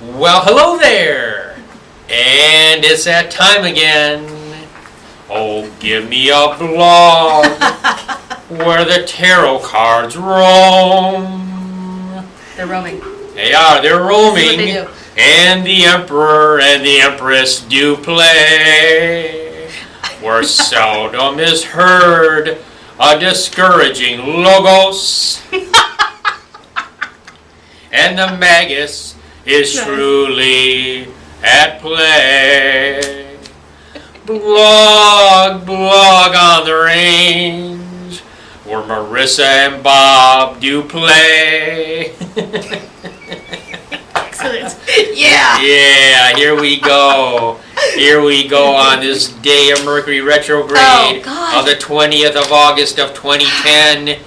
Well, hello there! And it's that time again. Oh, give me a blog where the tarot cards roam. They're roaming. They are, they're roaming. That's what they do. And the Emperor and the Empress do play. Where seldom is heard a discouraging logos. And the Magus is truly at play. Blog on the range, where Marissa and Bob do play. Excellent. Yeah. Yeah, here we go. Here we go on this day of Mercury retrograde of the 20th of August of 2010.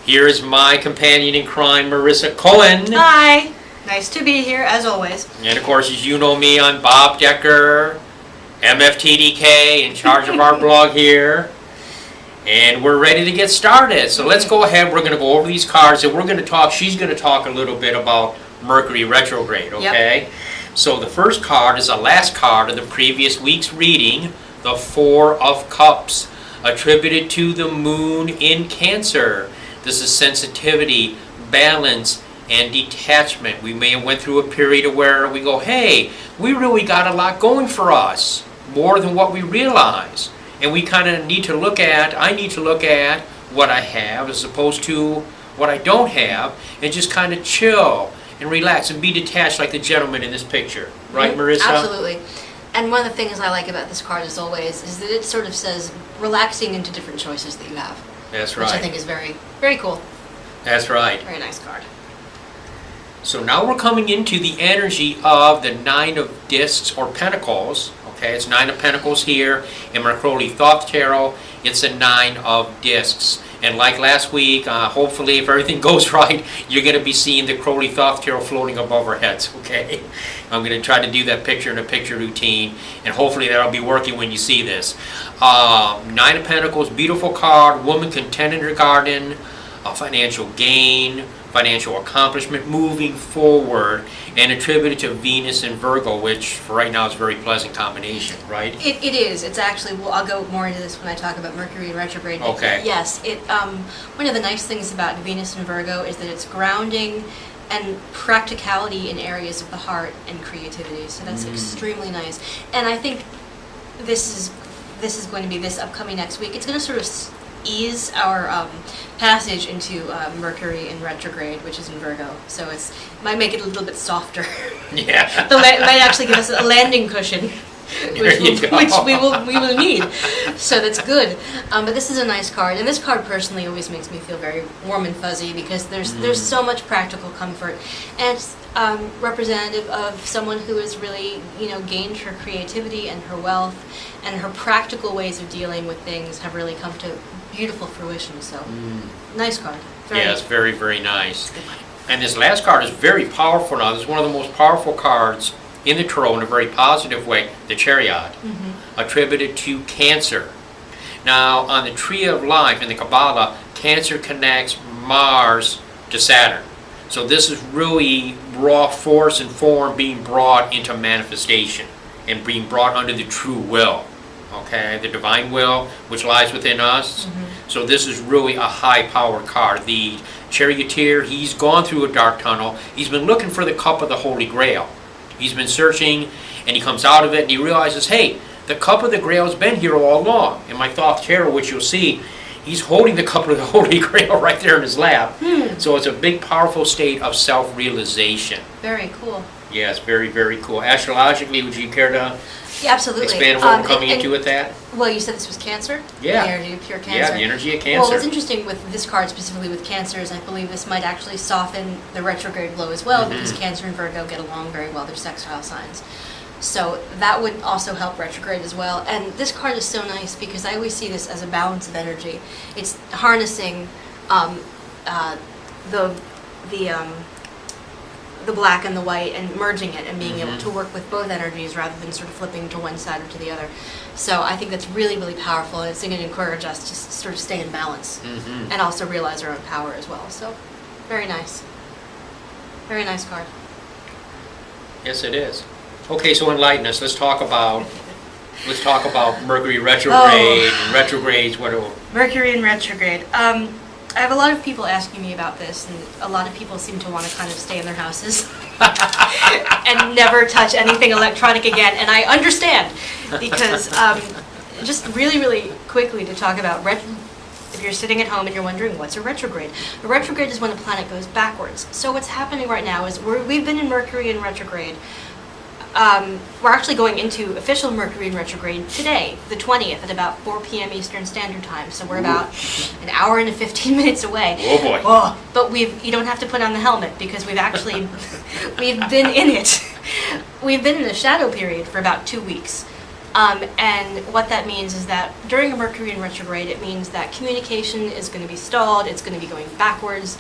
Here is my companion in crime, Marissa Cohen. Hi. Nice to be here, as always. And of course, as you know me, I'm Bob Decker, MFTDK, in charge of our blog here. And we're ready to get started. So let's go ahead. We're going to go over these cards, and we're going to talk. She's going to talk a little bit about Mercury retrograde, okay? Yep. So the first card is the last card of the previous week's reading, the Four of Cups, attributed to the moon in Cancer. This is sensitivity, balance, and detachment. We may have went through a period where we go, hey, we really got a lot going for us, more than what we realize. And we kind of need to look at, I need to look at what I have as opposed to what I don't have, and just kind of chill and relax and be detached like the gentleman in this picture. Right, Marissa? Absolutely. And one of the things I like about this card, as always, is that it sort of says relaxing into different choices that you have. That's right. Which I think is very, very cool. That's right. Very nice card. So now we're coming into the energy of the Nine of Discs or Pentacles. Okay, it's Nine of Pentacles here. In Mercury Thoth Tarot, it's a Nine of Discs. And like last week, hopefully if everything goes right, you're going to be seeing the Crowley Thoth Tarot floating above our heads, okay? I'm going to try to do that picture-in-a-picture routine, and hopefully that'll be working when you see this. Nine of Pentacles, beautiful card, woman content in her garden, financial gain, financial accomplishment, moving forward, and attributed to Venus and Virgo, which for right now is a very pleasant combination, right? It is. It's actually, well, I'll go more into this when I talk about Mercury in retrograde. Okay. Yes. One of the nice things about Venus and Virgo is that it's grounding and practicality in areas of the heart and creativity. So that's extremely nice. And I think this is going to be this upcoming next week. It's going to sort of ease our passage into Mercury in retrograde, which is in Virgo. So it might make it a little bit softer. Yeah. It might actually give us a landing cushion, which we will need. So that's good. But this is a nice card, and this card personally always makes me feel very warm and fuzzy because there's so much practical comfort, and it's representative of someone who has really gained her creativity and her wealth, and her practical ways of dealing with things have really come to beautiful fruition. So nice card. Yes, very, very nice. And this last card is very powerful now. This is one of the most powerful cards in the Tarot in a very positive way, the Chariot, attributed to Cancer. Now, on the Tree of Life in the Kabbalah, Cancer connects Mars to Saturn. So this is really raw force and form being brought into manifestation and being brought under the true will. Okay, the divine will, which lies within us. So this is really a high-powered card. The charioteer, he's gone through a dark tunnel. He's been looking for the cup of the Holy Grail. He's been searching, and he comes out of it, and he realizes, hey, the cup of the Grail has been here all along. In my Thoth Tarot, which you'll see, he's holding the cup of the Holy Grail right there in his lap. So it's a big, powerful state of self-realization. Very cool. Yes, very, very cool. Astrologically, would you care to absolutely expand what we're coming into with that? Well, you said this was Cancer? Yeah. The energy of pure Cancer. Yeah, the energy of Cancer. Well, what's interesting with this card, specifically with Cancer, is I believe this might actually soften the retrograde blow as well, because Cancer and Virgo get along very well. They're sextile signs. So that would also help retrograde as well. And this card is so nice because I always see this as a balance of energy. It's harnessing the black and the white and merging it and being able to work with both energies rather than sort of flipping to one side or to the other. So I think that's really, really powerful, and it's going to encourage us to sort of stay in balance and also realize our own power as well. So very nice. Very nice card. Yes, it is. Okay, so enlighten us. Let's talk about Mercury retrograde and retrogrades. Mercury in retrograde. I have a lot of people asking me about this, and a lot of people seem to want to kind of stay in their houses and never touch anything electronic again, and I understand, because just really, really quickly to talk about if you're sitting at home and you're wondering what's a retrograde. A retrograde is when a planet goes backwards. So what's happening right now is we've been in Mercury in retrograde. We're actually going into official Mercury in retrograde today, the 20th, at about 4 p.m. Eastern Standard Time. So we're about an hour and 15 minutes away. Oh boy! Oh, but you don't have to put on the helmet, because we've been in it. We've been in the shadow period for about 2 weeks. And what that means is that during a Mercury in retrograde, it means that communication is going to be stalled, it's going to be going backwards.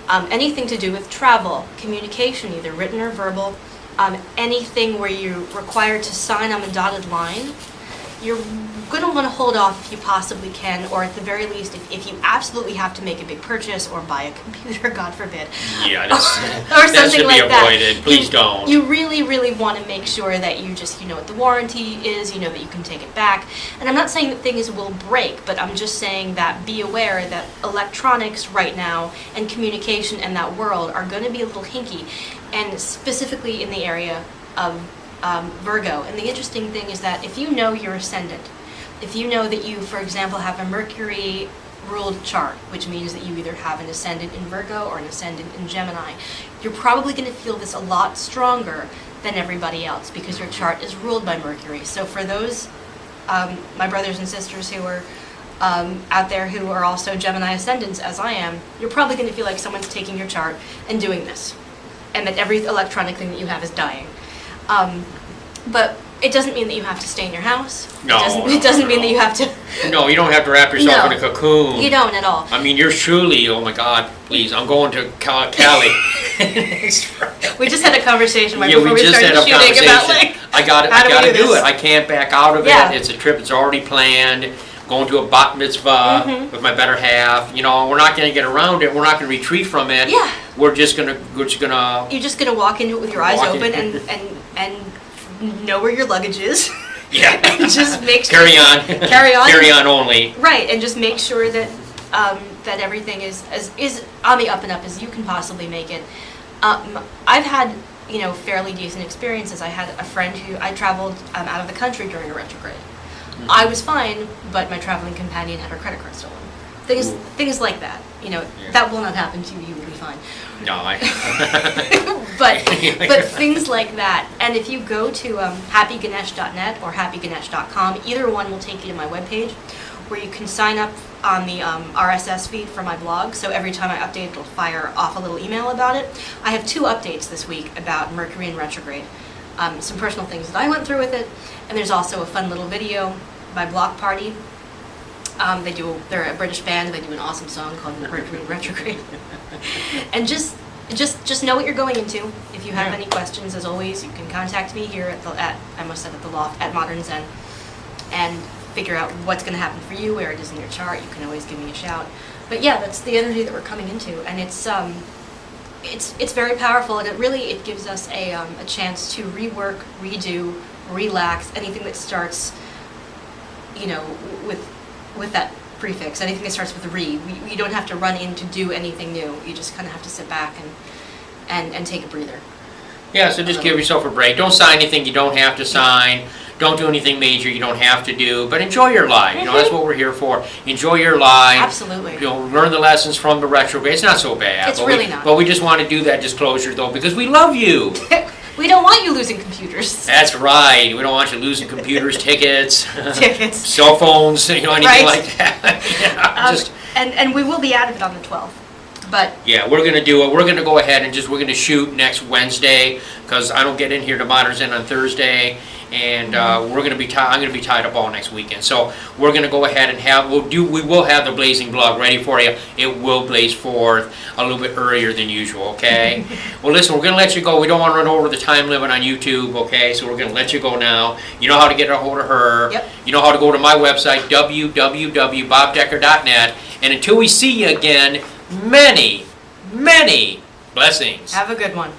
Anything to do with travel, communication, either written or verbal, anything where you're required to sign on the dotted line, you're going to want to hold off if you possibly can, or at the very least, if you absolutely have to make a big purchase or buy a computer, God forbid. Yeah, or that something should like be avoided. Please don't. You really, really want to make sure that you know what the warranty is, you know that you can take it back. And I'm not saying that things will break, but I'm just saying that be aware that electronics right now and communication in that world are going to be a little hinky, and specifically in the area of Virgo. And the interesting thing is that if you know your ascendant, if you know that you, for example, have a Mercury ruled chart, which means that you either have an ascendant in Virgo or an ascendant in Gemini, you're probably going to feel this a lot stronger than everybody else, because your chart is ruled by Mercury. So for those, my brothers and sisters who are out there who are also Gemini ascendants, as I am, you're probably going to feel like someone's taking your chart and doing this, and that every electronic thing that you have is dying. But it doesn't mean that you have to stay in your house. No, it doesn't mean that you have to. No, you don't have to wrap yourself in a cocoon. You don't at all. I mean, you're truly, oh my God, please, I'm going to Cali. We just had a conversation right Yeah, before we we just started had a shooting about conversation. like, I got how to we do this? it. I can't back out of Yeah. it. It's a trip. It's already planned. Going to a bat mitzvah with my better half. You know, we're not going to get around it. We're not going to retreat from it. Yeah. We're just gonna. You're just gonna walk into it with your eyes open and know where your luggage is. Yeah. And just make sure. Carry on. Carry on. Carry on only. Right, and just make sure that that everything is on the up and up as you can possibly make it. I've had fairly decent experiences. I had a friend who I traveled out of the country during a retrograde. Mm-hmm. I was fine, but my traveling companion had her credit card stolen. Things like that. That will not happen to you. You will be fine. No, but things like that. And if you go to happyganesh.net or happyganesh.com, either one will take you to my webpage, where you can sign up on the RSS feed for my blog. So every time I update, it'll fire off a little email about it. I have 2 updates this week about Mercury in retrograde. Some personal things that I went through with it, and there's also a fun little video by Block Party. They're a British band. They do an awesome song called Mercury in retrograde. And just know what you're going into. If you have any questions, as always, you can contact me here at the loft at Modern Zen, and figure out what's going to happen for you, where it is in your chart. You can always give me a shout. But yeah, that's the energy that we're coming into, and it's very powerful, and it gives us a chance to rework, redo, relax anything that starts, with that prefix, anything that starts with re. You don't have to run in to do anything new. You just kind of have to sit back and take a breather. Yeah, so just give yourself a break. Don't sign anything you don't have to sign. Don't do anything major you don't have to do. But enjoy your life. That's what we're here for. Enjoy your life. Absolutely. Learn the lessons from the retrograde. It's not so bad. It's really not. But we just want to do that disclosure, though, because we love you. We don't want you losing computers. That's right. We don't want you losing computers, tickets, cell phones, anything right. like that. And we will be out of it on the 12th. But yeah, we're going to do it. We're going to go ahead and we're going to shoot next Wednesday, because I don't get in here to Modern Zen on Thursday, and I'm going to be tied up all next weekend. So we're going to go ahead and we will have the blazing blog ready for you. It will blaze forth a little bit earlier than usual, okay? Well, listen, we're going to let you go. We don't want to run over the time limit on YouTube, okay? So we're going to let you go now. You know how to get a hold of her. Yep. You know how to go to my website, www.bobdecker.net. And until we see you again, many, many blessings. have a good one.